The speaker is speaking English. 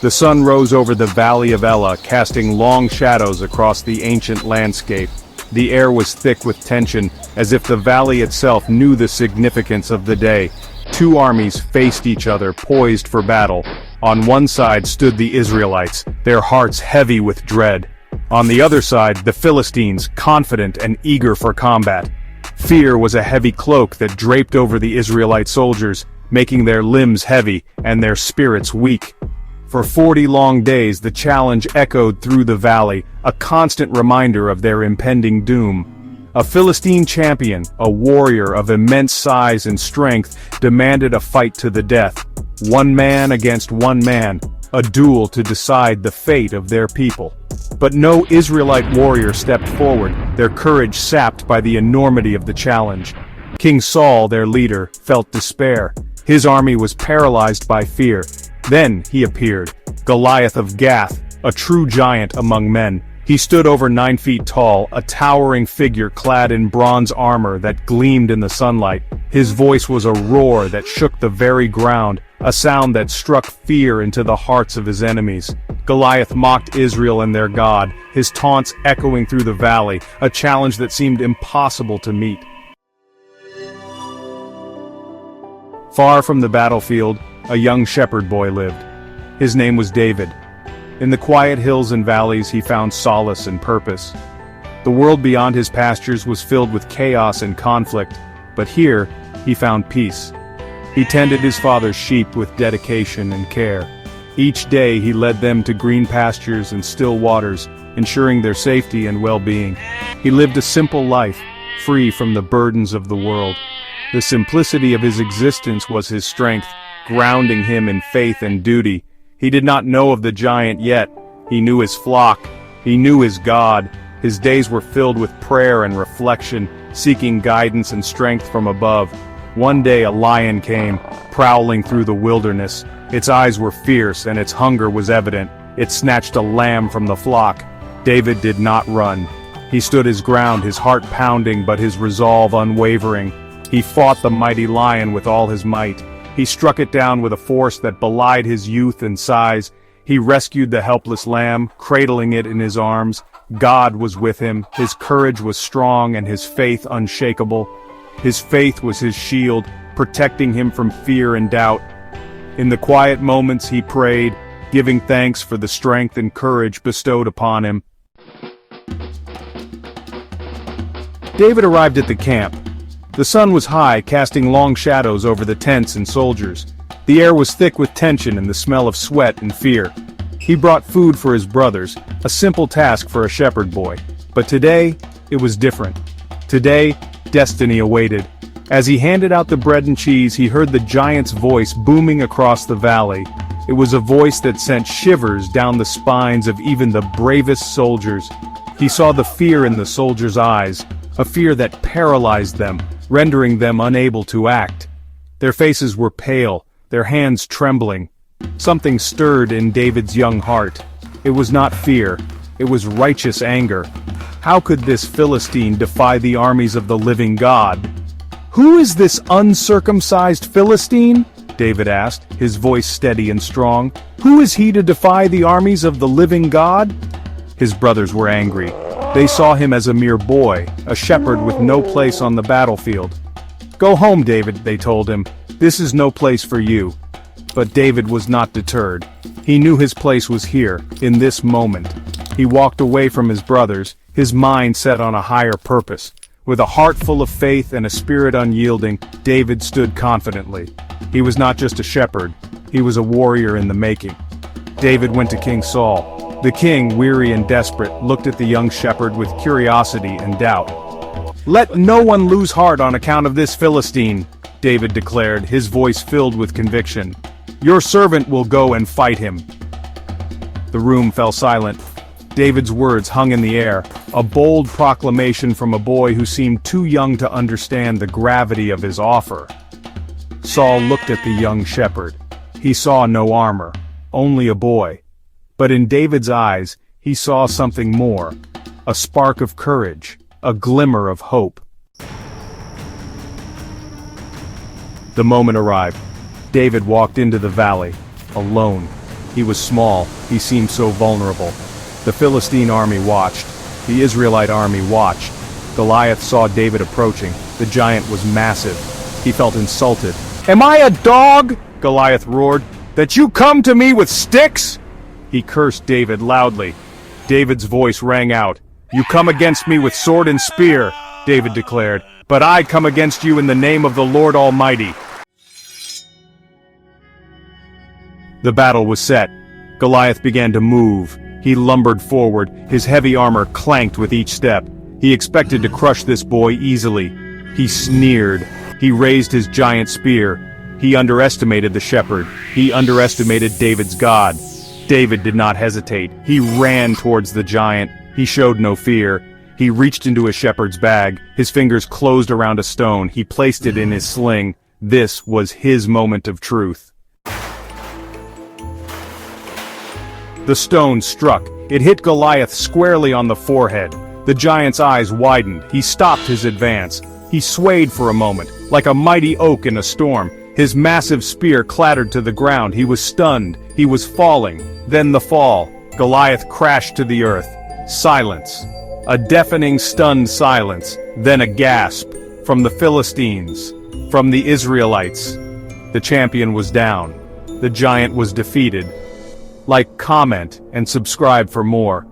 The sun rose over the valley of Elah, casting long shadows across the ancient landscape. The air was thick with tension, as if the valley itself knew the significance of the day. Two armies faced each other, poised for battle. On one side stood the Israelites, their hearts heavy with dread. On the other side, the Philistines, confident and eager for combat. Fear was a heavy cloak that draped over the Israelite soldiers, making their limbs heavy and their spirits weak. For 40 long days the challenge echoed through the valley, a constant reminder of their impending doom. A Philistine champion, a warrior of immense size and strength, demanded a fight to the death. One man against one man, a duel to decide the fate of their people. But no Israelite warrior stepped forward, their courage sapped by the enormity of the challenge. King Saul, their leader, felt despair. His army was paralyzed by fear. Then he appeared, Goliath of Gath, a true giant among men. He stood over 9 feet tall, a towering figure clad in bronze armor that gleamed in the sunlight. His voice was a roar that shook the very ground, a sound that struck fear into the hearts of his enemies. Goliath mocked Israel and their God, his taunts echoing through the valley, a challenge that seemed impossible to meet. Far from the battlefield, a young shepherd boy lived. His name was David. In the quiet hills and valleys he found solace and purpose. The world beyond his pastures was filled with chaos and conflict, but here he found peace. He tended his father's sheep with dedication and care. Each day he led them to green pastures and still waters, ensuring their safety and well-being. He lived a simple life, free from the burdens of the world. The simplicity of his existence was his strength, grounding him in faith and duty. He did not know of the giant yet. He knew his flock. He knew his God. His days were filled with prayer and reflection, seeking guidance and strength from above. One day a lion came, prowling through the wilderness. Its eyes were fierce and its hunger was evident. It snatched a lamb from the flock. David did not run. He stood his ground, his heart pounding but his resolve unwavering. He fought the mighty lion with all his might. He struck it down with a force that belied his youth and size. He rescued the helpless lamb, cradling it in his arms. God was with him, his courage was strong and his faith unshakable. His faith was his shield, protecting him from fear and doubt. In the quiet moments he prayed, giving thanks for the strength and courage bestowed upon him. David arrived at the camp. The sun was high, casting long shadows over the tents and soldiers. The air was thick with tension and the smell of sweat and fear. He brought food for his brothers, a simple task for a shepherd boy. But today, it was different. Today, destiny awaited. As he handed out the bread and cheese, he heard the giant's voice booming across the valley. It was a voice that sent shivers down the spines of even the bravest soldiers. He saw the fear in the soldiers' eyes, a fear that paralyzed them, rendering them unable to act. Their faces were pale, their hands trembling. Something stirred in David's young heart. It was not fear, it was righteous anger. How could this Philistine defy the armies of the living God? "Who is this uncircumcised Philistine?" David asked, his voice steady and strong. "Who is he to defy the armies of the living God?" His brothers were angry. They saw him as a mere boy, a shepherd with no place on the battlefield. "Go home, David," they told him. "This is no place for you." But David was not deterred. He knew his place was here, in this moment. He walked away from his brothers, his mind set on a higher purpose. With a heart full of faith and a spirit unyielding, David stood confidently. He was not just a shepherd, he was a warrior in the making. David went to King Saul. The king, weary and desperate, looked at the young shepherd with curiosity and doubt. "Let no one lose heart on account of this Philistine," David declared, his voice filled with conviction. "Your servant will go and fight him." The room fell silent. David's words hung in the air, a bold proclamation from a boy who seemed too young to understand the gravity of his offer. Saul looked at the young shepherd. He saw no armor, only a boy. But in David's eyes, he saw something more, a spark of courage, a glimmer of hope. The moment arrived. David walked into the valley, alone. He was small, he seemed so vulnerable. The Philistine army watched. The Israelite army watched. Goliath saw David approaching. The giant was massive. He felt insulted. "Am I a dog?" Goliath roared. "That you come to me with sticks?" He cursed David loudly. David's voice rang out. "You come against me with sword and spear," David declared, "but I come against you in the name of the Lord Almighty." The battle was set. Goliath began to move. He lumbered forward, his heavy armor clanked with each step. He expected to crush this boy easily. He sneered. He raised his giant spear. He underestimated the shepherd. He underestimated David's God. David did not hesitate. He ran towards the giant. He showed no fear. He reached into his shepherd's bag. His fingers closed around a stone. He placed it in his sling. This was his moment of truth. The stone struck. It hit Goliath squarely on the forehead. The giant's eyes widened. He stopped his advance. He swayed for a moment, like a mighty oak in a storm. His massive spear clattered to the ground. He was stunned. He was falling. Then the fall. Goliath crashed to the earth. Silence. A deafening, stunned silence. Then a gasp. From the Philistines. From the Israelites. The champion was down. The giant was defeated. Like, comment, and subscribe for more.